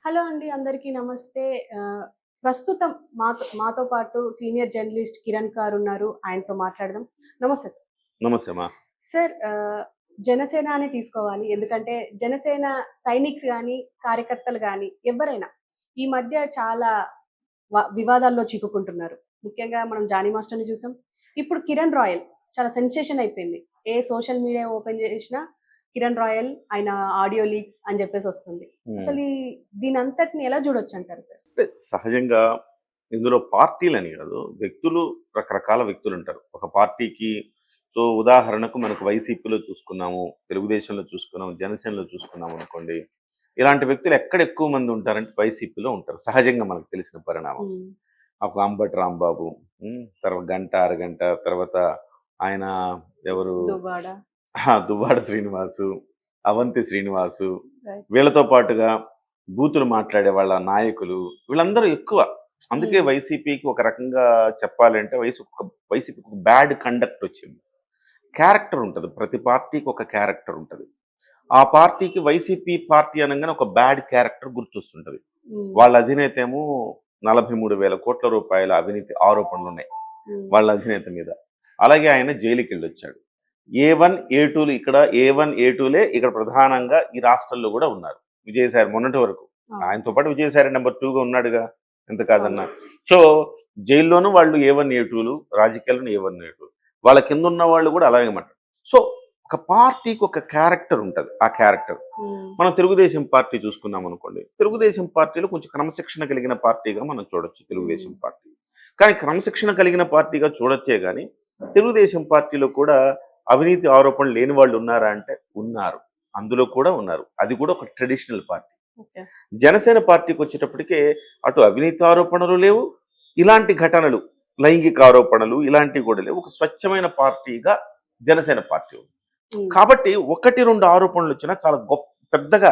Hello అండి. అందరికీ నమస్తే. ప్రస్తుతం మాతో పాటు సీనియర్ జర్నలిస్ట్ కిరణ్ గారున్నారు. ఆయనతో మాట్లాడదాం. నమస్తే సార్. నమస్తే అమ్మా. సార్ జనసేన అని తీసుకోవాలి. ఎందుకంటే జనసేన సైనిక్స్ గాని, కార్యకర్తలు గాని ఎవ్వరైనా ఈ మధ్య చాలా వివాదాల్లో చిక్కుకుంటున్నారు. ముఖ్యంగా మనం జానీ మాస్టర్‌ని చూసాం. ఇప్పుడు కిరణ్ రాయల్ చాలా సెన్సేషన్ అయిపోయింది. ఏ సోషల్ మీడియా ఓపెన్ చేసినా కిరణ్ రాయల్ ఆయన ఆడియో లీక్స్ అని చెప్పేసి వస్తుంది. అసలు దీనంతటిని ఎలా చూడొచ్చంటారు సార్? అంటే సహజంగా ఇందులో పార్టీలని కాదు, వ్యక్తులు రకరకాల వ్యక్తులుంటారు. ఒక పార్టీకి ఉదాహరణకు మనకు వైసీపీలో చూసుకున్నాము, తెలుగుదేశంలో చూసుకున్నాము, జనసేనలో చూసుకున్నాము అనుకోండి. ఇలాంటి వ్యక్తులు ఎక్కడ ఎక్కువ మంది ఉంటారంటే వైసీపీలో ఉంటారు. సహజంగా మనకు తెలిసిన పరిణామం. ఒక అంబటి రాంబాబు, తర్వాత గంట, అరగంట, తర్వాత ఆయన ఎవరు దువ్వాడ. దువ్వాడ శ్రీనివాసు, అవంతి శ్రీనివాసు, రైట్. వీళ్ళతో పాటుగా బూతులు మాట్లాడే వాళ్ళ నాయకులు వీళ్ళందరూ ఎక్కువ. అందుకే వైసీపీకి ఒక రకంగా చెప్పాలంటే వైసీపీకి ఒక బ్యాడ్ కండక్ట్ వచ్చింది. క్యారెక్టర్ ఉంటది. ప్రతి పార్టీకి ఒక క్యారెక్టర్ ఉంటది. ఆ పార్టీకి వైసీపీ పార్టీ అనంగానే ఒక బ్యాడ్ క్యారెక్టర్ గుర్తొస్తుంటది. వాళ్ళ అధినేత ఏమో 43,000 కోట్ల రూపాయల అవినీతి ఆరోపణలున్నాయి వాళ్ళ అధినేత మీద. అలాగే ఆయన జైలుకెళ్ళొచ్చాడు. A1, A2లు ఇక్కడ A1, A2లే ఇక్కడ ప్రధానంగా ఈ రాష్ట్రాల్లో కూడా ఉన్నారు. విజయసాయి మొన్నటి వరకు ఆయనతో పాటు విజయసాయి నెంబర్ 2గా ఉన్నాడుగా, ఎంత కాదన్నా. సో జైల్లోనూ వాళ్ళు A1, A2లు, రాజకీయాలను A1, A2. వాళ్ళ కింద ఉన్న వాళ్ళు కూడా అలాగే మాట. సో ఒక పార్టీకి ఒక క్యారెక్టర్ ఉంటుంది. ఆ క్యారెక్టర్ మనం తెలుగుదేశం పార్టీ చూసుకున్నాం అనుకోండి. తెలుగుదేశం పార్టీలో కొంచెం క్రమశిక్షణ కలిగిన పార్టీగా మనం చూడొచ్చు తెలుగుదేశం పార్టీ. కానీ క్రమశిక్షణ కలిగిన పార్టీగా చూడొచ్చే కానీ తెలుగుదేశం పార్టీలో కూడా అవినీతి ఆరోపణలు లేని వాళ్ళు ఉన్నారా అంటే ఉన్నారు. అందులో కూడా ఉన్నారు. అది కూడా ఒక ట్రెడిషనల్ పార్టీ. జనసేన పార్టీకి వచ్చేటప్పటికే అటు అవినీతి ఆరోపణలు లేవు, ఇలాంటి ఘటనలు లైంగిక ఆరోపణలు ఇలాంటివి కూడా లేవు. ఒక స్వచ్ఛమైన పార్టీగా జనసేన పార్టీ ఉంది. కాబట్టి 1-2 ఆరోపణలు వచ్చినా చాలా గొప్ప పెద్దగా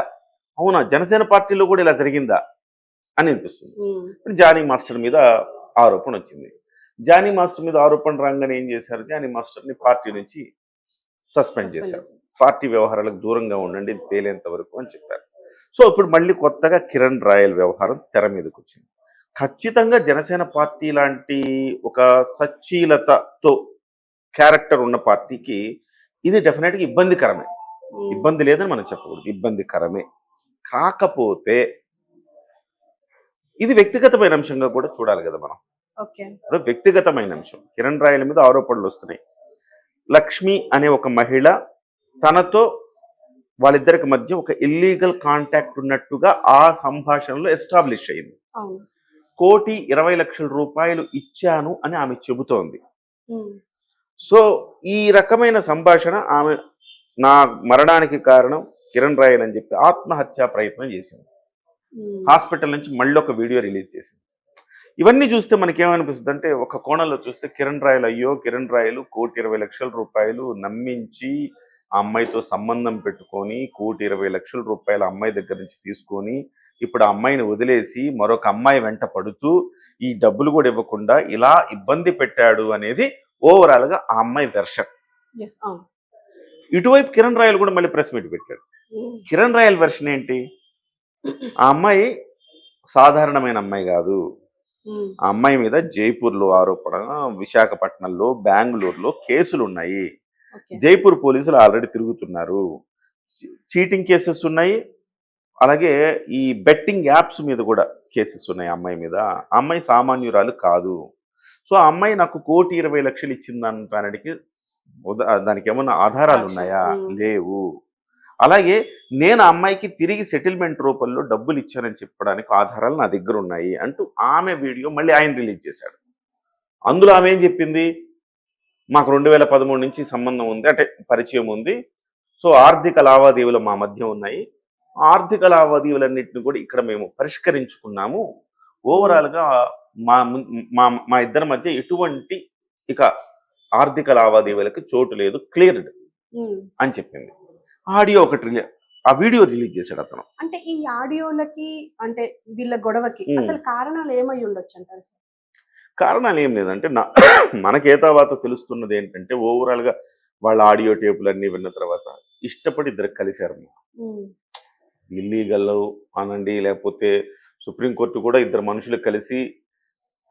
అవునా జనసేన పార్టీలో కూడా ఇలా జరిగిందా అని అనిపిస్తుంది. జానీ మాస్టర్ మీద ఆరోపణ వచ్చింది. జానీ మాస్టర్ మీద ఆరోపణ రాగానే ఏం చేశారు, జానీ మాస్టర్ని పార్టీ నుంచి సస్పెండ్ చేశారు. పార్టీ వ్యవహారాలకు దూరంగా ఉండండి తేలేంత వరకు అని చెప్పారు. సో ఇప్పుడు మళ్ళీ కొత్తగా కిరణ్ రాయల్ వ్యవహారం తెర మీదకి వచ్చింది. ఖచ్చితంగా జనసేన పార్టీ లాంటి ఒక సచ్చీలతతో క్యారెక్టర్ ఉన్న పార్టీకి ఇది డెఫినెట్గా ఇబ్బందికరమే. ఇబ్బంది లేదని మనం చెప్పకూడదు, ఇబ్బందికరమే. కాకపోతే ఇది వ్యక్తిగతమైన అంశంగా కూడా చూడాలి కదా మనం. వ్యక్తిగతమైన అంశం. కిరణ్ రాయల్ మీద ఆరోపణలు వస్తున్నాయి. లక్ష్మి అనే ఒక మహిళ తనతో వాళ్ళిద్దరికి మధ్య ఒక ఇల్లీగల్ కాంటాక్ట్ ఉన్నట్టుగా ఆ సంభాషణలో ఎస్టాబ్లిష్ అయింది. 1,20,00,000 రూపాయలు ఇచ్చాను అని ఆమె చెబుతోంది. సో ఈ రకమైన సంభాషణ ఆమె నా మరణానికి కారణం కిరణ్ రాయల్ అని చెప్పి ఆత్మహత్యా ప్రయత్నం చేసింది. హాస్పిటల్ నుంచి మళ్ళీ ఒక వీడియో రిలీజ్ చేసింది. ఇవన్నీ చూస్తే మనకేమనిపిస్తుంది అంటే, ఒక కోణంలో చూస్తే కిరణ్ రాయల్ అయ్యో కిరణ్ రాయల్ 1,20,00,000 రూపాయలు నమ్మించి ఆ అమ్మాయితో సంబంధం పెట్టుకొని 1,20,00,000 రూపాయలు అమ్మాయి దగ్గర నుంచి తీసుకొని ఇప్పుడు ఆ అమ్మాయిని వదిలేసి మరొక అమ్మాయి వెంట పడుతూ ఈ డబ్బులు కూడా ఇవ్వకుండా ఇలా ఇబ్బంది పెట్టాడు అనేది ఓవరాల్ గా ఆ అమ్మాయి వెర్షన్. ఇటువైపు కిరణ్ రాయల్ కూడా మళ్ళీ ప్రెస్ మీట్ పెట్టాడు. కిరణ్ రాయల్ వెర్షన్ ఏంటి, ఆ అమ్మాయి సాధారణమైన అమ్మాయి కాదు, ఆ అమ్మాయి మీద జైపూర్లో ఆరోపణ, విశాఖపట్నంలో, బెంగళూరులో కేసులు ఉన్నాయి. జైపూర్ పోలీసులు ఆల్రెడీ తిరుగుతున్నారు. చీటింగ్ కేసెస్ ఉన్నాయి. అలాగే ఈ బెట్టింగ్ యాప్స్ మీద కూడా కేసెస్ ఉన్నాయి ఆ అమ్మాయి మీద. ఆ అమ్మాయి సామాన్యురాలు కాదు. సో ఆ అమ్మాయి నాకు 1,20,00,000 ఇచ్చిందనడానికి దానికి ఏమన్నా ఆధారాలు ఉన్నాయా? లేవు. అలాగే నేను ఆ అమ్మాయికి తిరిగి సెటిల్మెంట్ రూపంలో డబ్బులు ఇచ్చానని చెప్పడానికి ఆధారాలు నా దగ్గర ఉన్నాయి అంటూ ఆమె వీడియో మళ్ళీ ఆయన రిలీజ్ చేశాడు. అందులో ఆమె ఏం చెప్పింది, మాకు 2013 నుంచి సంబంధం ఉంది, అంటే పరిచయం ఉంది. సో ఆర్థిక లావాదేవీలు మా మధ్య ఉన్నాయి. ఆర్థిక లావాదేవీలన్నింటినీ కూడా ఇక్కడ మేము పరిష్కరించుకున్నాము. ఓవరాల్గా మా ఇద్దరి మధ్య ఎటువంటి ఇక ఆర్థిక లావాదేవీలకు చోటు లేదు, క్లియర్డ్ అని చెప్పింది. ఆడియో ఒకటి ఆ వీడియో రిలీజ్ చేశాడు అతను. అంటే ఈ ఆడియోలకి అంటే వీళ్ళ గొడవకి అసలు కారణాలు ఏమై ఉండొచ్చు అంటారు? కారణాలు ఏం లేదంటే మనకే తర్వాత తెలుస్తున్నది ఏంటంటే, ఓవరాల్ గా వాళ్ళ ఆడియో టేపులన్నీ విన్న తర్వాత ఇష్టపడి ఇద్దరు కలిశారు. ఇల్లీగల్ అనండి, లేకపోతే సుప్రీంకోర్టు కూడా ఇద్దరు మనుషులు కలిసి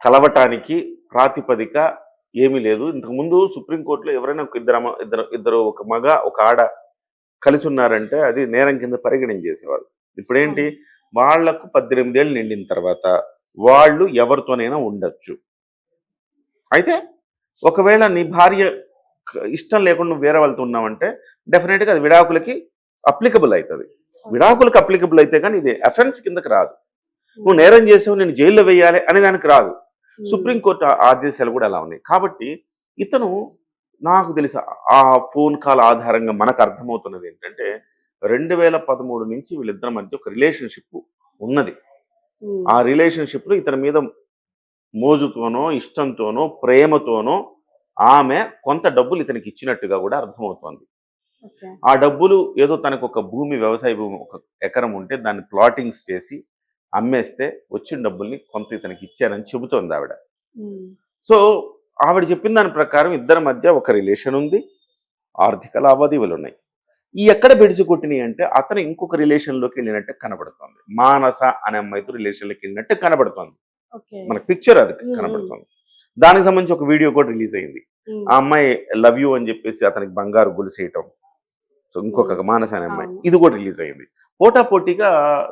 కలవటానికి ప్రాతిపదిక ఏమీ లేదు. ఇంతకుముందు సుప్రీంకోర్టులో ఎవరైనా ఒక ఇద్దరు ఒక మగ ఒక ఆడ కలిసి ఉన్నారంటే అది నేరం కింద పరిగణించేసేవాళ్ళు. ఇప్పుడేంటి, వాళ్లకు 18 ఏళ్ళు నిండిన తర్వాత వాళ్ళు ఎవరితోనైనా ఉండొచ్చు. అయితే ఒకవేళ నీ భార్య ఇష్టం లేకుండా నువ్వు వేరే వాళ్ళతో ఉన్నావంటే డెఫినెట్గా అది విడాకులకి అప్లికబుల్ అవుతుంది. విడాకులకు అప్లికబుల్ అయితే కానీ ఇది అఫెన్స్ కిందకి రాదు. నువ్వు నేరం చేసావు, నేను జైల్లో వేయాలి అనే దానికి రాదు. సుప్రీంకోర్టు ఆదేశాలు కూడా అలా ఉన్నాయి. కాబట్టి ఇతను, నాకు తెలిసి ఆ ఫోన్ కాల్ ఆధారంగా మనకు అర్థమవుతున్నది ఏంటంటే 2013 నుంచి వీళ్ళిద్దరి మధ్య ఒక రిలేషన్షిప్ ఉన్నది. ఆ రిలేషన్షిప్లో ఇతని మీద మోజుతోనో ఇష్టంతోనో ప్రేమతోనో ఆమె కొంత డబ్బులు ఇతనికి ఇచ్చినట్టుగా కూడా అర్థమవుతోంది. ఆ డబ్బులు ఏదో తనకు ఒక భూమి, వ్యవసాయ భూమి 1 ఎకరం ఉంటే దాన్ని ప్లాటింగ్స్ చేసి అమ్మేస్తే వచ్చిన డబ్బుల్ని కొంత ఇతనికి ఇచ్చానని చెబుతోంది ఆవిడ. సో ఆవిడ చెప్పిన దాని ప్రకారం ఇద్దరి మధ్య ఒక రిలేషన్ ఉంది, ఆర్థిక లావాదేవీలు ఉన్నాయి. ఈ ఎక్కడ బెడిసి కొట్టినాయి అంటే అతను ఇంకొక రిలేషన్లోకి వెళ్ళినట్టు కనబడుతోంది. మానస అనే అమ్మాయితో రిలేషన్లోకి వెళ్ళినట్టు కనబడుతోంది. మనకు పిక్చర్ అది కనబడుతోంది. దానికి సంబంధించి ఒక వీడియో కూడా రిలీజ్ అయింది. ఆ అమ్మాయి లవ్ యూ అని చెప్పేసి అతనికి బంగారు గొలుసేయటం. సో ఇంకొక మానస అనే అమ్మాయి, ఇది కూడా రిలీజ్ అయింది. పోటాపోటీగా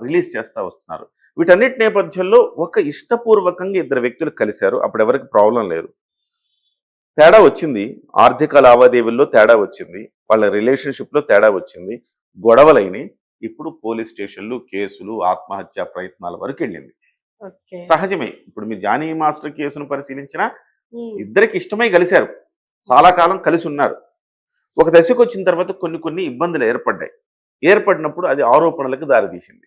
రిలీజ్ చేస్తూ వస్తున్నారు. వీటన్నిటి నేపథ్యంలో ఒక ఇష్టపూర్వకంగా ఇద్దరు వ్యక్తులు కలిశారు. అప్పుడు ఎవరికి ప్రాబ్లం లేదు. తేడా వచ్చింది, ఆర్థిక లావాదేవీల్లో తేడా వచ్చింది, వాళ్ళ రిలేషన్షిప్లో తేడా వచ్చింది, గొడవలైనవి. ఇప్పుడు పోలీస్ స్టేషన్లు, కేసులు, ఆత్మహత్య ప్రయత్నాల వరకు వెళ్ళింది. సహజమే. ఇప్పుడు మీరు జానీ మాస్టర్ కేసును పరిశీలించినా ఇద్దరికి ఇష్టమై కలిశారు, చాలా కాలం కలిసి ఉన్నారు. ఒక దశకు వచ్చిన తర్వాత కొన్ని ఇబ్బందులు ఏర్పడినప్పుడు అది ఆరోపణలకు దారితీసింది.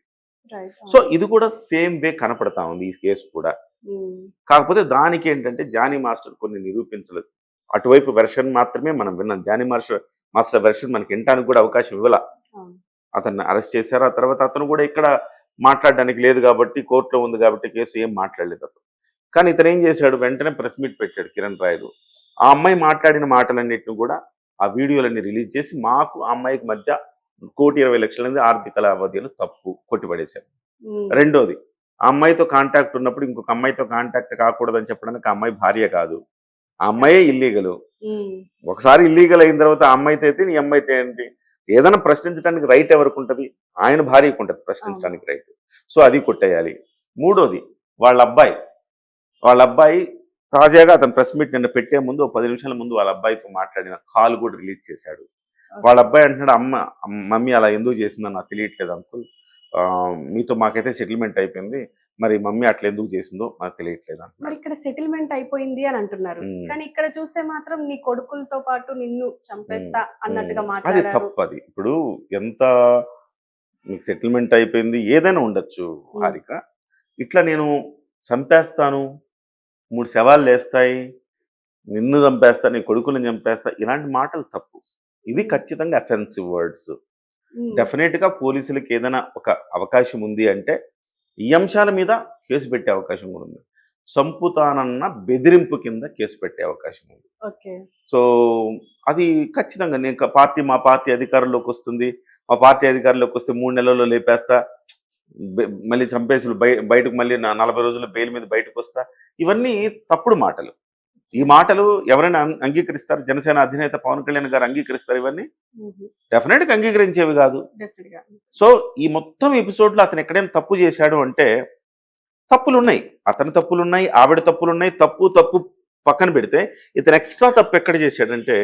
సో ఇది కూడా సేమ్ వే కనపడతా ఉంది ఈ కేసు కూడా. కాకపోతే దానికి ఏంటంటే జానీ మాస్టర్ కొన్ని నిరూపించలేదు. అటువైపు వెర్షన్ మాత్రమే మనం విన్నాం. జానీ మాస్టర్ వెర్షన్ మనకి వినడానికి కూడా అవకాశం ఇవ్వాల. అతన్ని అరెస్ట్ చేశారు. ఆ తర్వాత అతను కూడా ఇక్కడ మాట్లాడడానికి లేదు కాబట్టి, కోర్టులో ఉంది కాబట్టి కేసు ఏం మాట్లాడలేదు అతను. కానీ ఇతను ఏం చేశాడు, వెంటనే ప్రెస్ మీట్ పెట్టాడు కిరణ్ రాయలు. ఆ అమ్మాయి మాట్లాడిన మాటలన్నింటినీ కూడా ఆ వీడియోలన్నీ రిలీజ్ చేసి మాకు ఆ అమ్మాయికి మధ్య 1,20,00,000 ఆర్థిక లావాదేవీలు తప్పు కొట్టిపడేశారు. రెండోది, ఆ అమ్మాయితో కాంటాక్ట్ ఉన్నప్పుడు ఇంకొక అమ్మాయితో కాంటాక్ట్ కాకూడదని చెప్పడానికి ఆ అమ్మాయి భార్య కాదు, ఆ అమ్మాయే ఇల్లీగల్. ఒకసారి ఇల్లీగల్ అయిన తర్వాత ఆ అమ్మాయితో అయితే నీ అమ్మాయితో ఏంటి, ఏదైనా ప్రశ్నించడానికి రైట్ ఎవరికి ఉంటుంది, ఆయన భార్యకు ఉంటుంది ప్రశ్నించడానికి రైట్. సో అది కొట్టేయాలి. మూడోది, వాళ్ళ అబ్బాయి తాజాగా అతను ప్రెస్ మీట్ నిన్న పెట్టే ముందు 10 నిమిషాల ముందు వాళ్ళ అబ్బాయితో మాట్లాడిన కాల్ కూడా రిలీజ్ చేశాడు. వాళ్ళ అబ్బాయి అంటున్నాడు, మమ్మీ అలా ఎందుకు చేసిందని నాకు తెలియట్లేదు అంకుల్, మీతో మాకైతే సెటిల్మెంట్ అయిపోయింది, మరి మమ్మీ అట్లా ఎందుకు చేసిందో నాకు తెలియట్లేదు. మరి ఇక్కడ సెటిల్మెంట్ అయిపోయింది అని అంటున్నారు, కానీ ఇక్కడ చూస్తే మాత్రం నీ కొడుకులతో పాటు నిన్ను చంపేస్తా అన్నట్టుగా మాట్లాడారు. అది తప్పు. అది ఇప్పుడు ఎంత మీకు సెటిల్మెంట్ అయిపోయింది ఏదైనా ఉండొచ్చు హారిక, ఇట్లా నేను చంపేస్తాను, 3 శవాలు లేస్తాయి, నిన్ను చంపేస్తా, నీ కొడుకుని చంపేస్తా, ఇలాంటి మాటలు తప్పు. ఇది ఖచ్చితంగా అఫెన్సివ్ వర్డ్స్. డెఫినెట్గా పోలీసులకు ఏదైనా ఒక అవకాశం ఉంది అంటే ఈ అంశాల మీద కేసు పెట్టే అవకాశం కూడా ఉంది. చంపుతానన్న బెదిరింపు కింద కేసు పెట్టే అవకాశం ఉంది. సో అది ఖచ్చితంగా మా పార్టీ అధికారంలోకి వస్తుంది, మా పార్టీ అధికారంలోకి వస్తే 3 నెలల్లో లేపేస్తా, మళ్ళీ చంపేసి బయటకు మళ్ళీ 40 రోజుల బెయిల్ మీద బయటకు వస్తా, ఇవన్నీ తప్పుడు మాటలు. ఈ మాటలు ఎవరైనా అంగీకరిస్తారు? జనసేన అధినేత పవన్ కళ్యాణ్ గారు అంగీకరిస్తారు ఇవన్నీ? డెఫినెట్గా అంగీకరించేవి కాదు. సో ఈ మొత్తం ఎపిసోడ్లో అతను ఎక్కడైనా తప్పు చేశాడు అంటే తప్పులున్నాయి, అతని తప్పులున్నాయి, ఆవిడ తప్పులున్నాయి. తప్పు పక్కన పెడితే ఇతను ఎక్స్ట్రా తప్పు ఎక్కడ చేశాడంటే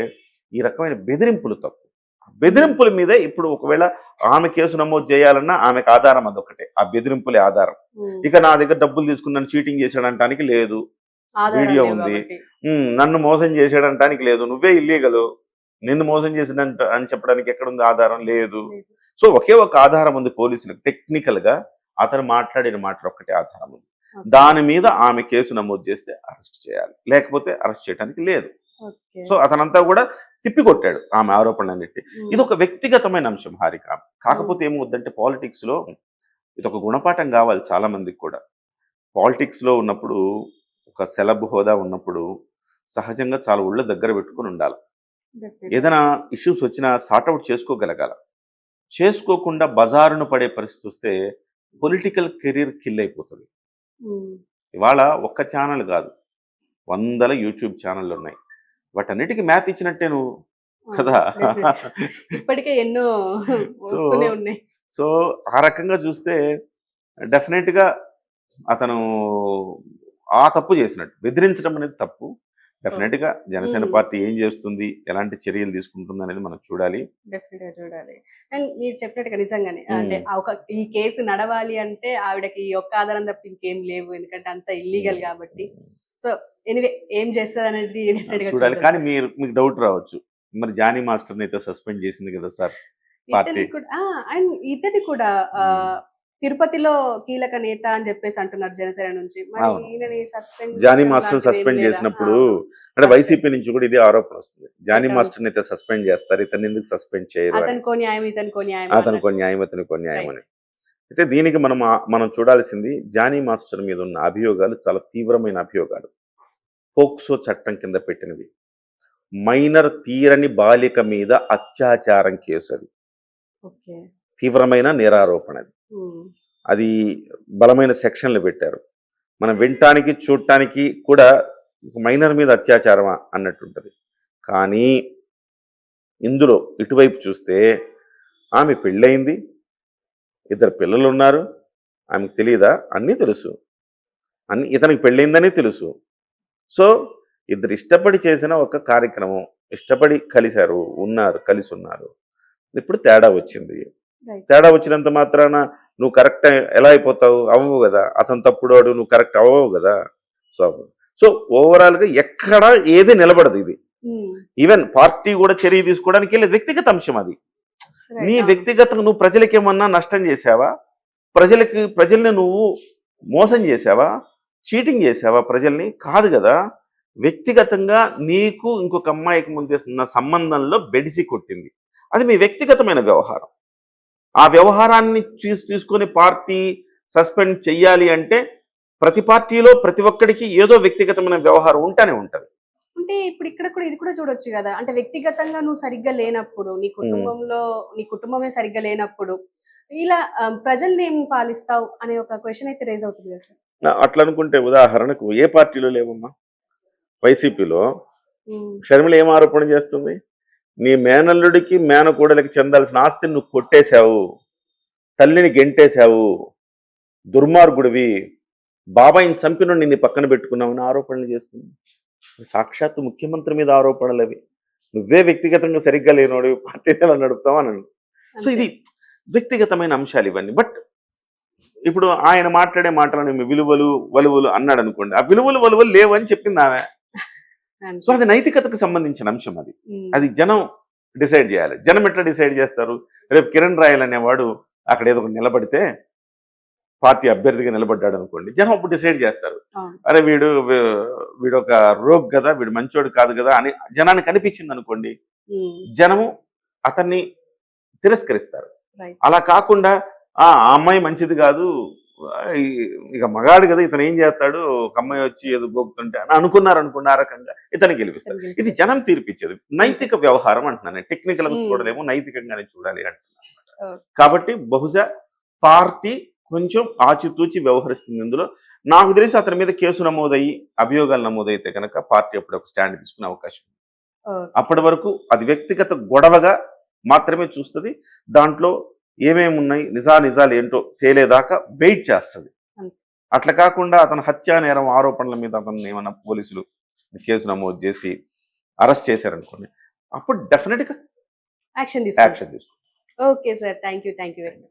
ఈ రకమైన బెదిరింపులు తప్పు. బెదిరింపుల మీదే ఇప్పుడు ఒకవేళ ఆమె కేసు నమోదు చేయాలన్నా ఆమెకు ఆధారం అదొకటే, ఆ బెదిరింపులే ఆధారం. ఇక నా దగ్గర డబ్బులు తీసుకున్నాను చీటింగ్ చేశాడంటానికి లేదు, వీడియో ఉంది. నన్ను మోసం చేసాడంటానికి లేదు, నువ్వే ఇల్లీగలు, నిన్ను మోసం చేసినంట అని చెప్పడానికి ఎక్కడుంది ఆధారం? లేదు. సో ఒకే ఒక ఆధారం ఉంది పోలీసులకు, టెక్నికల్ గా అతను మాట్లాడిన మాట ఒక్కటే ఆధారం ఉంది. దాని మీద ఆమె కేసు నమోదు చేస్తే అరెస్ట్ చేయాలి, లేకపోతే అరెస్ట్ చేయడానికి లేదు. సో అతనంతా కూడా తిప్పికొట్టాడు ఆమె ఆరోపణలన్నిటి. ఇది ఒక వ్యక్తిగతమైన అంశం హారిక. కాకపోతే ఏమవుద్దంటే పాలిటిక్స్ లో ఇది ఒక గుణపాఠం కావాలి చాలా మందికి కూడా. పాలిటిక్స్ లో ఉన్నప్పుడు, ఒక సెలబ్ హోదా ఉన్నప్పుడు సహజంగా చాలా ఒళ్ళ దగ్గర పెట్టుకుని ఉండాలి. ఏదైనా ఇష్యూస్ వచ్చినా సార్ట్అవుట్ చేసుకోగలగాల. చేసుకోకుండా బజారున పడే పరిస్థితి వస్తే పొలిటికల్ కెరీర్ కిల్ అయిపోతుంది. ఉమ్, ఇవాళ ఒక్క ఛానల్ కాదు, వందల యూట్యూబ్ ఛానళ్ళు ఉన్నాయి. వాటన్నిటికీ మ్యాథ్ ఇచ్చినట్టే నువ్వు ఆ, కదా. definitely. ఇప్పటికే ఎన్నో సో వస్తూనే ఉన్నాయి. సో ఆ రకంగా చూస్తే డెఫినెట్గా అతను ఆ తప్పు చేసినట్టు. బెదిరించడం అనేది తప్పు. డెఫినెట్గా జనసేన ఉమ్. పార్టీ ఏం చేస్తుంది, ఎలాంటి చర్యలు తీసుకుంటుంది అనేది మనం చూడాలి. డెఫినెట్ గా చూడాలి. అండ్ మీరు చెప్పినట్టుగా నిజంగానే ఉమ్. అంటే ఈ కేసు నడవాలి అంటే ఆవిడకి ఈ ఒక్క ఆధారం తప్ప ఇంకేం లేవు, ఎందుకంటే అంత ఇల్లీగల్ కాబట్టి. సో ఎనివే ఏం చేస్తారు అనేది డెఫినెట్ గా చూడాలి. చూద్దాం కానీ సార్. మీకు డౌట్ రావచ్చు, మరి జానీ మాస్టర్ని అయితే సస్పెండ్ చేసింది కదా సార్ పార్టీ. ఇతన్ని కూడా అండ్ ఇతన్ని కూడా తిరుపతిలో కీలక నేత అని చెప్పేసి అంటున్నారు జనసేన నుంచి. మరి అవును. ఈయనని సస్పెండ్ జానీ మాస్టర్ సస్పెండ్ చేసినప్పుడు అంటే వైసీపీ నుంచి కూడా ఇదే ఆరోపణ వస్తుంది. జానీ మాస్టర్ని అయితే సస్పెండ్ చేస్తారు, ఇతన్ని ఎందుకు సస్పెండ్ చేయరు అని. అతనికో న్యాయం ఇతనికో న్యాయం అతనికో న్యాయం అతనికో న్యాయం అని. అయితే దీనికి మనం చూడాల్సింది, జానీ మాస్టర్ మీద ఉన్న అభియోగాలు చాలా తీవ్రమైన అభియోగాలు. పోక్సో చట్టం కింద పెట్టినవి. మైనర్ తీరని బాలిక మీద అత్యాచారం కేసు అది. ఓకే. తీవ్రమైన నేరారోపణ అది. అది బలమైన సెక్షన్లు పెట్టారు. మనం వినటానికి చూడటానికి కూడా మైనర్ మీద అత్యాచారమా అన్నట్టుంటది. కానీ ఇందులో ఇటువైపు చూస్తే ఆమె పెళ్ళయింది, 2 పిల్లలు ఉన్నారు, ఆమెకు తెలియదా? అన్నీ తెలుసు. ఇతనికి పెళ్ళయిందని తెలుసు. సో ఇద్దరు ఇష్టపడి చేసిన ఒక కార్యక్రమం, ఇష్టపడి కలిసి ఉన్నారు. ఇప్పుడు తేడా వచ్చింది. తేడా వచ్చినంత మాత్రాన నువ్వు కరెక్ట్ ఎలా అయిపోతావు? అవ్వవు కదా. అతను తప్పుడోడు, నువ్వు కరెక్ట్ అవ్వవు కదా. సో ఓవరాల్గా ఎక్కడా ఏది నిలబడదు ఇది. ఈవెన్ పార్టీ కూడా చర్య తీసుకోవడానికి వెళ్ళేది వ్యక్తిగత అంశం అది. నీ వ్యక్తిగతంగా నువ్వు ప్రజలకి ఏమన్నా నష్టం చేసావా? ప్రజల్ని నువ్వు మోసం చేసావా? చీటింగ్ చేసావా ప్రజల్ని? కాదు కదా. వ్యక్తిగతంగా నీకు ఇంకొక అమ్మాయికి ముందు ఉన్న సంబంధంలో బెడిసి కొట్టింది. అది మీ వ్యక్తిగతమైన వ్యవహారం. ఆ వ్యవహారాన్ని తీసుకొని పార్టీ సస్పెండ్ చెయ్యాలి అంటే ప్రతి పార్టీలో ప్రతి ఒక్కడికి ఏదో వ్యక్తిగతమైన వ్యవహారం ఉంటానే ఉంటది. అంటే ఇప్పుడు ఇక్కడ కూడా ఇది కూడా చూడొచ్చు కదా. అంటే వ్యక్తిగతంగా నువ్వు సరిగ్గా లేనప్పుడు, నీ కుటుంబంలో నీ కుటుంబమే సరిగ్గా లేనప్పుడు ఇలా ప్రజల్ని ఏం పాలిస్తావు అనే ఒక క్వశ్చన్ అయితే రేజ్ అవుతుంది కదా సార్. అట్లా అనుకుంటే ఉదాహరణకు ఏ పార్టీలో లేవమ్మా? వైసీపీలో షర్మిల ఏం ఆరోపణ చేస్తుంది? నీ మేనల్లుడికి మేనకోడలికి చెందాల్సిన ఆస్తిని నువ్వు కొట్టేశావు, తల్లిని గెంటేశావు, దుర్మార్గుడివి, బాబాయిని చంపిన నిన్ను పక్కన పెట్టుకున్నావని ఆరోపణలు చేస్తుంది. సాక్షాత్తు ముఖ్యమంత్రి మీద ఆరోపణలు అవి. నువ్వే వ్యక్తిగతంగా సరిగ్గా లేనోడు, పార్టీని ఎలా నడుపుతావు అని. సో ఇది వ్యక్తిగతమైన అంశాలు ఇవన్నీ. బట్ ఇప్పుడు ఆయన మాట్లాడే మాటలను విలువలు వలువలు అన్నాడు అనుకోండి, ఆ విలువలు వలువలు లేవు అని చెప్పింది ఆమె. సో అది నైతికతకు సంబంధించిన అంశం. అది జనం డిసైడ్ చేయాలి. జనం ఎట్లా డిసైడ్ చేస్తారు? రేపు కిరణ్ రాయల్ అనేవాడు అక్కడ ఏదో నిలబడితే, పార్టీ అభ్యర్థిగా నిలబడ్డాడు అనుకోండి, జనం అప్పుడు డిసైడ్ చేస్తారు, అరే వీడు ఒక రోగ్ కదా, వీడు మంచోడు కాదు కదా అని జనానికి అనిపించింది అనుకోండి, జనము అతన్ని తిరస్కరిస్తారు. అలా కాకుండా ఆ అమ్మాయి మంచిది కాదు, ఇక మగాడు కదా, ఇతను ఏం చేస్తాడు, ఒక అమ్మాయి వచ్చి ఏదో గోపుతుంటే అని అనుకున్నారు అనుకోండి, ఆ రకంగా ఇతను గెలిపిస్తారు. ఇది జనం తీర్పిచ్చేది. నైతిక వ్యవహారం అంటున్నాను. టెక్నికల్ గా చూడలేము, నైతికంగానే చూడాలి అంటున్నాను. కాబట్టి బహుశా పార్టీ కొంచెం ఆచితూచి వ్యవహరిస్తుంది ఇందులో. నాకు తెలిసి అతని మీద కేసు నమోదయ్యి అభియోగాలు నమోదైతే కనుక పార్టీ అప్పుడు ఒక స్టాండ్ తీసుకునే అవకాశం ఉంది. అప్పటి వరకు అది వ్యక్తిగత గొడవగా మాత్రమే చూస్తుంది. దాంట్లో ఏమేమి ఉన్నాయి, నిజాలు ఏంటో తేలేదాకా వెయిట్ చేస్తుంది. అట్లా కాకుండా అతను హత్యా నేరం ఆరోపణల మీద అతను ఏమన్నా పోలీసులు కేసు నమోదు చేసి అరెస్ట్ చేశారనుకోండి, అప్పుడు డెఫినెట్గా యాక్షన్ తీసుకుంటారు. Okay sir, thank you very much.